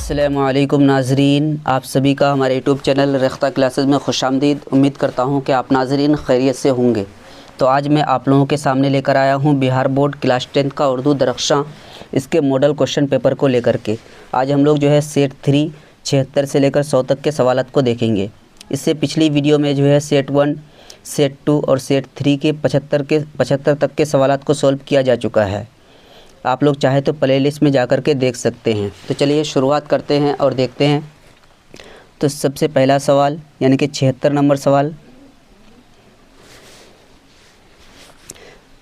अस्सलामुअलैकुम नाज़रीन, आप सभी का हमारे यूट्यूब चैनल रेख्ता क्लासेस में खुशामदीद। उम्मीद करता हूँ कि आप नाज़रीन खैरियत से होंगे। तो आज मैं आप लोगों के सामने लेकर आया हूँ बिहार बोर्ड क्लास 10 का उर्दू दरख्शां इसके मॉडल क्वेश्चन पेपर को लेकर के। आज हम लोग जो है सेट 3 76 से लेकर 100 तक के सवालात को देखेंगे। इससे पिछली वीडियो में जो है सेट 1, सेट 2 और सेट 3 के 75 तक के सवालात को सॉल्व किया जा चुका है। आप लोग चाहे तो प्लेलिस्ट में जाकर के देख सकते हैं। तो चलिए शुरुआत करते हैं और देखते हैं। तो सबसे पहला सवाल यानी कि 76 नंबर सवाल।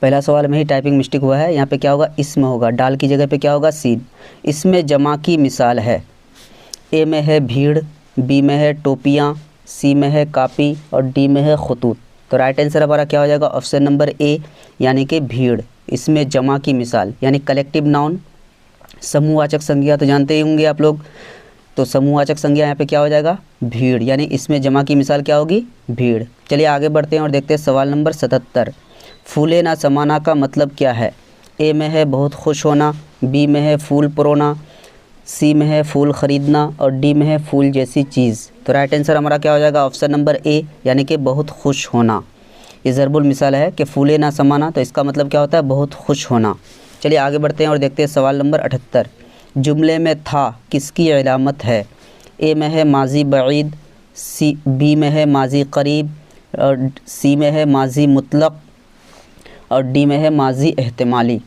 पहला सवाल में ही टाइपिंग मिस्टेक हुआ है। यहाँ पे क्या होगा, इसम होगा, डाल की जगह पे क्या होगा, सीन। इसमें जमा की मिसाल है। ए में है भीड़, बी में है टोपियाँ, सी में है कापी और डी में है खतूत। तो राइट आंसर हमारा क्या हो जाएगा, ऑप्शन नंबर ए यानी कि भीड़। इसमें जमा की मिसाल यानी कलेक्टिव नाउन, समूहवाचक संज्ञा तो जानते ही होंगे आप लोग। तो समूहवाचक संज्ञा यहाँ पे क्या हो जाएगा, भीड़, यानी इसमें जमा की मिसाल क्या होगी, भीड़। चलिए आगे बढ़ते हैं और देखते हैं सवाल नंबर 77। फूले ना समाना का मतलब क्या है। ए में है बहुत खुश होना, बी में है फूल परोना, सी में है फूल ख़रीदना और डी में है फूल जैसी चीज़। तो राइट आंसर हमारा क्या हो जाएगा, ऑप्शन नंबर ए यानी कि बहुत खुश होना। ये ज़रबुल मिसाल है कि फूले ना समाना, तो इसका मतलब क्या होता है, बहुत खुश होना। चलिए आगे बढ़ते हैं और देखते हैं सवाल नंबर 78। जुमले में था किसकी इलामत है। ए में है माजी बईद, बी में है माजी करीब और सी में है माजी मुतलक और डी में है माजी एहतिमाली।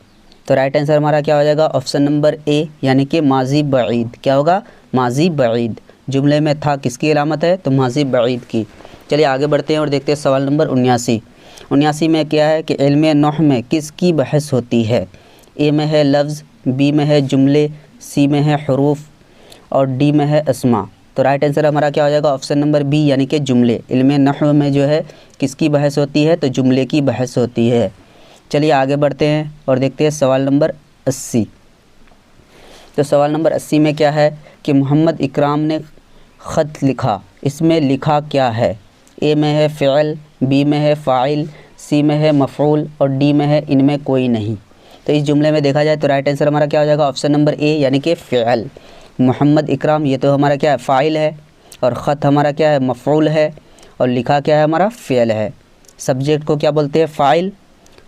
तो राइट आंसर हमारा क्या हो जाएगा, ऑप्शन नंबर ए यानी कि माजी बईद। क्या होगा, माजी बईद। जुमले में था किसकी इलामत है, तो माजी बईद की। चलिए आगे बढ़ते हैं और देखते हैं सवाल नंबर 79 में क्या है कि इल्म नहव में किसकी बहस होती है। ए में है लफ्ज़, बी में है जुमले, सी में है हरूफ और डी में है अस्मा। तो राइट आंसर हमारा क्या हो जाएगा, ऑप्शन नंबर बी यानी कि जुमले। इल्म नहव में जो है किसकी बहस होती है, तो जुमले की बहस होती है। चलिए आगे बढ़ते हैं और देखते हैं सवाल नंबर 80। तो सवाल नंबर 80 में क्या है कि मोहम्मद इकराम ने ख़त लिखा, इसमें लिखा क्या है। ए में है फ़िअल, बी में है फ़ाइल, सी में है मफ़ऊल और डी में है इनमें कोई नहीं। तो इस जुमले में देखा जाए तो राइट आंसर हमारा क्या हो जाएगा, ऑप्शन नंबर ए यानी कि फ़िअल। मोहम्मद इकराम ये तो हमारा क्या है, फ़ाइल है और ख़त हमारा क्या है, मफ़ऊल है और लिखा क्या है हमारा, फ़िअल है। सब्जेक्ट को क्या बोलते हैं, फ़ाइल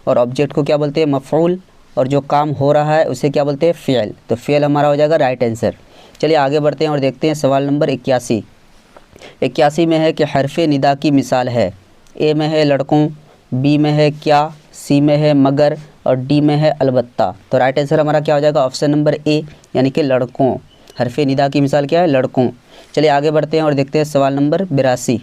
और ऑब्जेक्ट को क्या बोलते हैं, मफ़ऊल, और जो काम हो रहा है उसे क्या बोलते हैं, फ़िअल। तो फ़िअल हमारा हो जाएगा राइट आंसर। चलिए आगे बढ़ते हैं और देखते हैं सवाल नंबर 81 में है कि हरफ़ निदा की मिसाल है। ए में है लड़कों, बी में है क्या, सी में है मगर और डी में है अलबत्ता। तो राइट आंसर हमारा क्या हो जाएगा, ऑप्शन नंबर ए यानी कि लड़कों। हरफ़ निदा की मिसाल क्या है, लड़कों। चलिए आगे बढ़ते हैं और देखते हैं सवाल नंबर 82।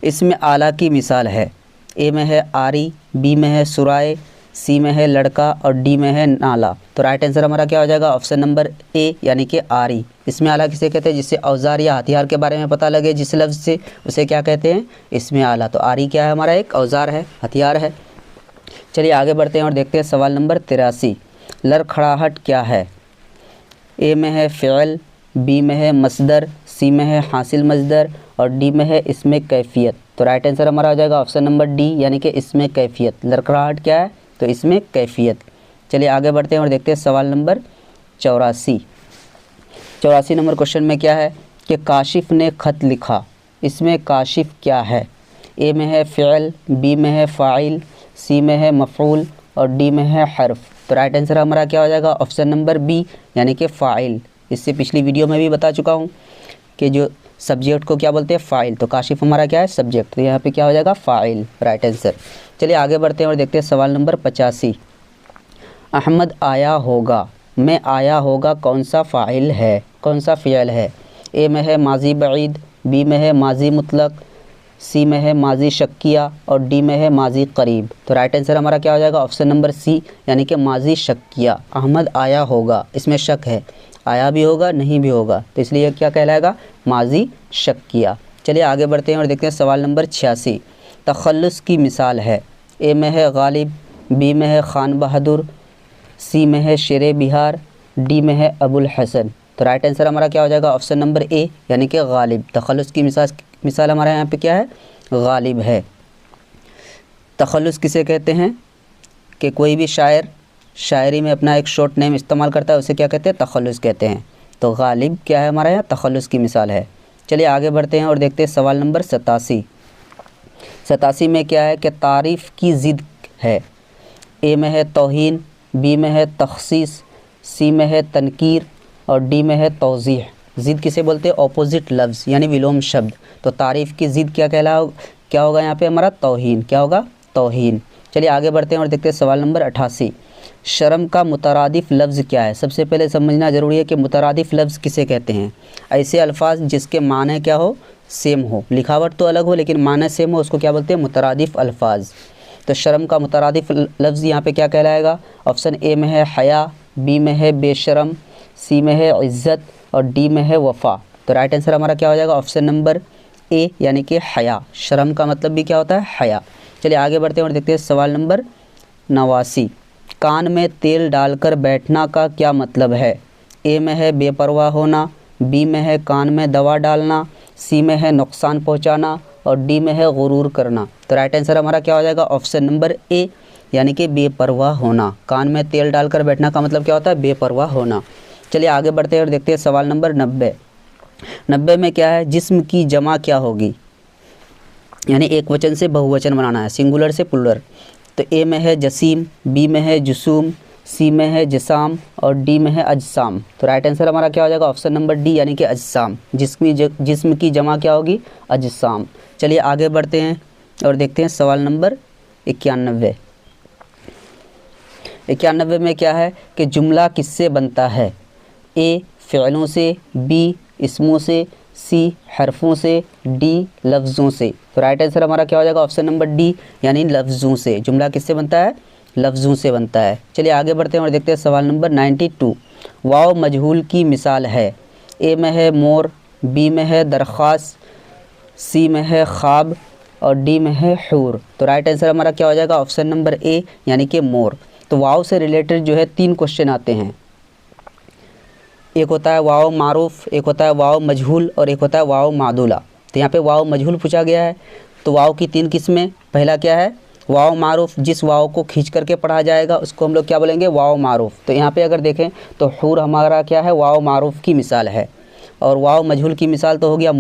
इसमें आला की मिसाल है। ए में है आरी, बी में है सुराय, सी में है लड़का और डी में है नाला। तो राइट आंसर हमारा क्या हो जाएगा, ऑप्शन नंबर ए यानी कि आरी। इसमें आला किसे कहते हैं, जिससे औजार या हथियार के बारे में पता लगे जिस लफ्ज़ से, उसे क्या कहते हैं, इसमें आला। तो आरी क्या है, हमारा एक औजार है, हथियार है। चलिए आगे बढ़ते हैं और देखते हैं सवाल नंबर 83। लड़खड़ाहट क्या है। ए में है फ़िअल, बी में है मसदर, सी में है हासिल मसदर और डी में है इसमें कैफियत। तो राइट आंसर हमारा हो जाएगा ऑप्शन नंबर डी यानी कि इसमें कैफियत। लड़खड़ाहट क्या है, तो इसमें कैफियत। चलिए आगे बढ़ते हैं और देखते हैं सवाल नंबर 84 नंबर क्वेश्चन में क्या है कि काशिफ ने ख़त लिखा, इसमें काशिफ क्या है। ए में है फ़िअल, बी में है फ़ाइल, सी में है मफ़ऊल और डी में है हर्फ। तो राइट आंसर हमारा क्या हो जाएगा, ऑप्शन नंबर बी यानी कि फ़ाइल। इससे पिछली वीडियो में भी बता चुका हूँ कि जो सब्जेक्ट को क्या बोलते हैं, फ़ाइल। तो काशिफ हमारा क्या है, सब्जेक्ट। तो यहाँ पे क्या हो जाएगा, फ़ाइल, राइट आंसर। चलिए आगे बढ़ते हैं और देखते हैं सवाल नंबर 85। अहमद आया होगा में आया होगा कौन सा फ़ाइल है, कौन सा फ़िअल है। ए में है माजी बईद, बी में है माजी मुतलक, सी में है माजी शक्किया और डी में है माजी करीब। तो राइट आंसर हमारा क्या हो जाएगा, ऑप्शन नंबर सी यानी कि माजी शक्किया। अहमद आया होगा, इसमें शक है, आया भी होगा नहीं भी होगा, तो इसलिए क्या कहलाएगा, माजी शक्किया। चलिए आगे बढ़ते हैं और देखते हैं सवाल नंबर 86। तखल्लुस की मिसाल है। ए में है गालिब, बी में है खान बहादुर, सी में है शेर बिहार, डी में है अबुल हसन। तो राइट आंसर हमारा क्या हो जाएगा, ऑप्शन नंबर ए यानी कि गालिब। तखल्लुस की मिसाल हमारे यहाँ पे क्या है, गालिब है। तखल्लुस किसे कहते हैं कि कोई भी शायर शायरी में अपना एक शॉर्ट नेम इस्तेमाल करता है, उसे क्या कहते हैं, तखल्लुस कहते हैं। तो गालिब क्या है हमारा यहाँ, तखल्लुस की मिसाल है। चलिए आगे बढ़ते हैं और देखते हैं सवाल नंबर 87 में क्या है कि तारीफ़ की ज़िद है। ए में है तौहीन, बी में है तख़सीस, सी में है तनकीर और डी में है तौज़ीह। ज़िद किसे बोलते हैं, ऑपोजिट लफ्ज़ यानी विलोम शब्द। तो तारीफ़ की ज़िद क्या होगा यहाँ पे हमारा, तौहीन। क्या होगा, तौहीन। चलिए आगे बढ़ते हैं और देखते हैं सवाल नंबर 88। शर्म का मुतरादिफ लफ्ज़ क्या है। सबसे पहले समझना ज़रूरी है कि मुतरादिफ लफ्ज़ किसे कहते हैं। ऐसे अल्फाज जिसके माने क्या हो, सेम हो, लिखावट तो अलग हो लेकिन माने सेम हो, उसको क्या बोलते हैं, मुतरादिफ अल्फाज। तो शर्म का मुतरादिफ लफ्ज़ यहाँ पे क्या कहलाएगा। ऑप्शन ए में है हया, बी में है बेशरम, सी में है इज़्ज़त और डी में है वफ़ा। तो राइट आंसर हमारा क्या हो जाएगा, ऑप्शन नंबर ए यानी कि हया। शर्म का मतलब भी क्या होता है, हया। चलिए आगे बढ़ते हैं और देखते हैं सवाल नंबर 89। कान में तेल डालकर बैठना का क्या मतलब है। ए में है बेपरवाह होना, बी में है कान में दवा डालना, सी में है नुकसान पहुंचाना और डी में है गुरूर करना। तो राइट आंसर हमारा क्या हो जाएगा, ऑप्शन नंबर ए यानी कि बेपरवाह होना। कान में तेल डालकर बैठना का मतलब क्या होता है, बेपरवाह होना। चलिए आगे बढ़ते हैं और देखते हैं सवाल नंबर 90 में क्या है, जिस्म की जमा क्या होगी, यानी एक वचन से बहुवचन बनाना है, सिंगुलर से प्लुरल। तो ए में है जसीम, बी में है जुसूम, सी में है जिसाम और डी में है अजसाम। तो राइट आंसर हमारा क्या हो जाएगा, ऑप्शन नंबर डी यानी कि अजसाम। जिस्म की जमा क्या होगी, अजसाम। चलिए आगे बढ़ते हैं और देखते हैं सवाल नंबर 91 में क्या है कि जुमला किससे बनता है। ए फ़िअलों से, बी इस्मों से, सी हरफों से, डी लफ्ज़ों से। तो राइट आंसर हमारा क्या हो जाएगा, ऑप्शन नंबर डी यानी लफ्ज़ों से। जुमला किससे बनता है, लफ्ज़ों से बनता है। चलिए आगे बढ़ते हैं और देखते हैं सवाल नंबर 92। वाव मजहूल की मिसाल है। ए में है मोर, बी में है दरख्वास्त, सी में है ख्वाब और डी में है हूर। तो राइट आंसर हमारा क्या हो जाएगा, ऑप्शन नंबर ए यानी कि मोर। तो वाव से रिलेटेड जो है 3 क्वेश्चन आते हैं। एक होता है वाव मारूफ, एक होता है वाव मजहूल और एक होता है वाव मादूला। तो यहाँ पे वाव मजहूल पूछा गया है। तो वाव की 3 किस्में। पहला क्या है, वाव मारूफ, जिस वाव को खींच करके पढ़ा जाएगा उसको हम लोग क्या बोलेंगे, वाव मारूफ। तो यहाँ पे अगर देखें तो हूर हमारा क्या है, वाव मारूफ की मिसाल है। और वाव मजहूल की मिसाल तो हो गया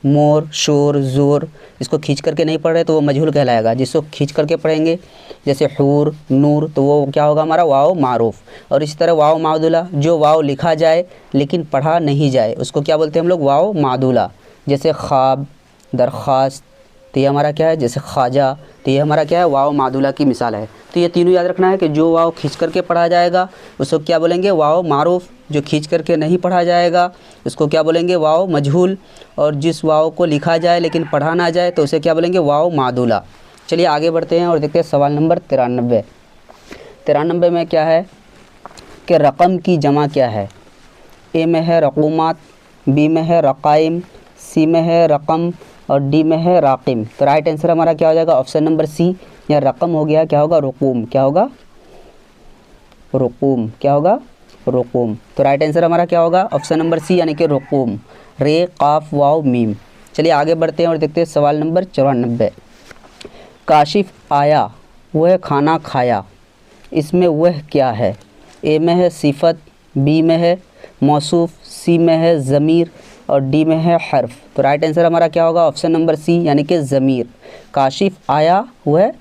मोर, शोर, ज़ोर। इसको खींच करके नहीं पढ़ रहे तो वो मजहूल कहलाएगा। जिसको खींच करके पढ़ेंगे जैसे हूर, नूर, तो वो क्या होगा हमारा, वाव मारूफ। और इसी तरह वाव मादुला, जो वाव लिखा जाए लेकिन पढ़ा नहीं जाए उसको क्या बोलते हैं हम लोग, वाव मादुला। जैसे ख्वाब, दरख्वास्त, तो ये हमारा क्या है, जैसे ख्वाजा, तो ये हमारा क्या है, वाव मादुला की मिसाल है। तो ये तीनों याद रखना है कि जो वाव खींच करके पढ़ा जाएगा उसको क्या बोलेंगे, वाव मारूफ। जो खींच करके नहीं पढ़ा जाएगा उसको क्या बोलेंगे, वाव मजहूल। और जिस वाव को लिखा जाए लेकिन पढ़ा ना जाए तो उसे क्या बोलेंगे, वाव मादुला। चलिए आगे बढ़ते हैं और देखते हैं सवाल नंबर 93 में क्या है कि रकम की जमा क्या है। ए में है रकूमात, बी में है रकाइम, सी में है रकम और डी में है राकिम। तो राइट आंसर हमारा क्या हो जाएगा, ऑप्शन नंबर सी। या रकम हो गया, क्या होगा, रुकूम। क्या होगा, रुकूम। क्या होगा, रुकूम। तो राइट आंसर हमारा क्या होगा, ऑप्शन नंबर सी यानी कि रुकूम। रे काफ वाव मीम। चलिए आगे बढ़ते हैं और देखते हैं सवाल नंबर 94। काशिफ आया, वह खाना खाया, इसमें वह क्या है। ए में है सिफत, बी में है मौसूफ, सी में है ज़मीर और डी में है हर्फ। तो राइट आंसर हमारा क्या होगा, ऑप्शन नंबर सी यानी कि ज़मीर। काशिफ आया, वह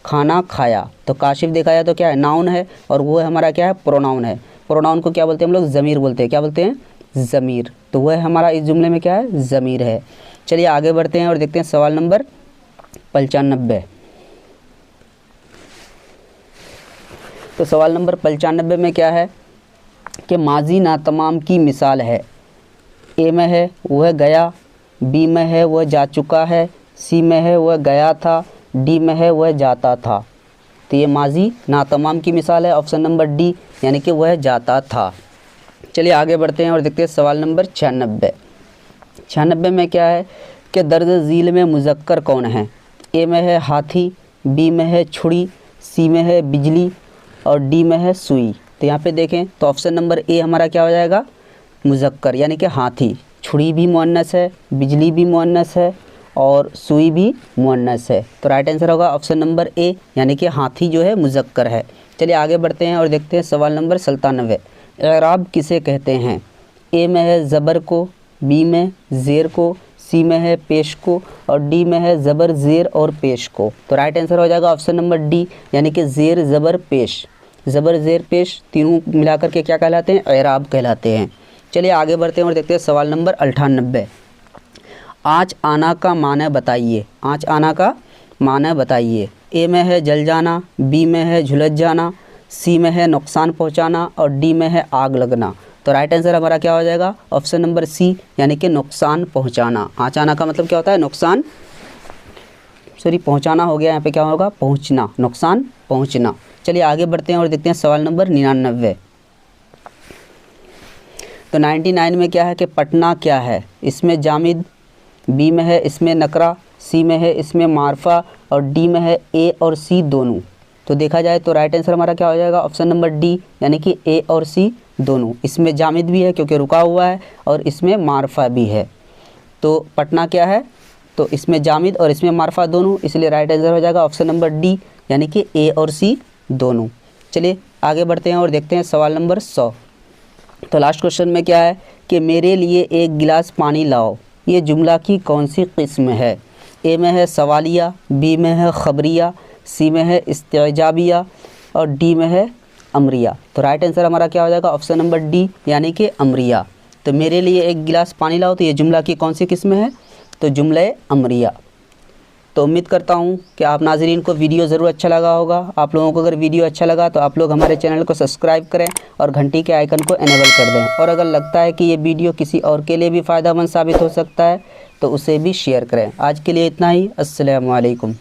खाना खाया। तो काशिफ देखा जाए तो क्या है, नाउन है और वो हमारा क्या है, प्रोनाउन है। प्रोनाउन को क्या बोलते हैं हम लोग, ज़मीर बोलते हैं। क्या बोलते हैं, ज़मीर। तो वह हमारा इस जुमले में क्या है, ज़मीर है। चलिए आगे बढ़ते हैं और देखते हैं सवाल नंबर 95। तो सवाल नंबर 95 में क्या है कि माजी नातमाम की मिसाल है। ए में है वह गया, बी में है वह जा चुका है, सी में है वह गया था, डी में है वह जाता था। तो ये माजी नातमाम की मिसाल है, ऑप्शन नंबर डी यानी कि वह जाता था। चलिए आगे बढ़ते हैं और देखते हैं सवाल नंबर 96 में क्या है कि दर्ज झील में मुज़क्कर कौन है। ए में है हाथी, बी में है छुरी, सी में है बिजली और डी में है सुई। तो यहाँ पे देखें तो ऑप्शन नंबर ए हमारा क्या हो जाएगा, मुज़क्कर यानी कि हाथी। छुरी भी मुअन्नस है, बिजली भी मुअन्नस है और सुई भी मुअन्नस है। तो राइट आंसर होगा ऑप्शन नंबर ए यानी कि हाथी जो है मुज़क्कर है। चलिए आगे बढ़ते हैं और देखते हैं सवाल नंबर 97। एराब किसे कहते हैं। ए में है ज़बर को, बी में ज़ेर को, सी में है पेश को और डी में है ज़बर ज़ेर और पेश को। तो राइट आंसर हो जाएगा ऑप्शन नंबर डी, यानी कि ज़ेर ज़बर पेश। ज़बर ज़ेर पेश तीनों मिलाकर के क्या कहलाते हैं? एराब कहलाते हैं। चलिए आगे बढ़ते हैं और देखते हैं सवाल नंबर 98। आँच आना का माने बताइए। आँच आना का माने बताइए। ए में है जल जाना, बी में है झुलस जाना, सी में है नुकसान पहुंचाना और डी में है आग लगना। तो राइट आंसर हमारा क्या हो जाएगा? ऑप्शन नंबर सी, यानी कि नुकसान पहुंचाना। आँच आना का मतलब क्या होता है? नुकसान, सॉरी पहुंचाना हो गया, यहाँ पे क्या होगा? पहुंचना, नुकसान पहुंचना। चलिए आगे बढ़ते हैं और देखते हैं सवाल नंबर 99। तो 99 में क्या है कि पटना क्या है? इसमें जामिद, बी में है इसमें नकरा, सी में है इसमें मारफा और डी में है ए और सी दोनों। तो देखा जाए तो राइट आंसर हमारा क्या हो जाएगा? ऑप्शन नंबर डी, यानी कि ए और सी दोनों। इसमें जामिद भी है क्योंकि रुका हुआ है और इसमें मारफा भी है। तो पटना क्या है? तो इसमें जामिद और इसमें मारफा दोनों, इसलिए राइट आंसर हो जाएगा ऑप्शन नंबर डी, यानी कि ए और सी दोनों। चलिए आगे बढ़ते हैं और देखते हैं सवाल नंबर 100। तो लास्ट क्वेश्चन में क्या है कि मेरे लिए एक गिलास पानी लाओ, ये जुमला की कौन सी किस्म है? ए में है सवालिया, बी में है खबरिया, सी में है इस्तेजाबिया और डी में है अमरिया। तो राइट आंसर हमारा क्या हो जाएगा? ऑप्शन नंबर डी, यानी कि अमरिया। तो मेरे लिए एक गिलास पानी लाओ, तो ये जुमला की कौन सी किस्म है? तो जुमला अमरिया। तो उम्मीद करता हूँ कि आप नाज़रीन को वीडियो ज़रूर अच्छा लगा होगा। आप लोगों को अगर वीडियो अच्छा लगा तो आप लोग हमारे चैनल को सब्सक्राइब करें और घंटी के आइकन को इनेबल कर दें। और अगर लगता है कि ये वीडियो किसी और के लिए भी फ़ायदेमंद साबित हो सकता है तो उसे भी शेयर करें। आज के लिए इतना ही। अस्सलामु अलैकुम।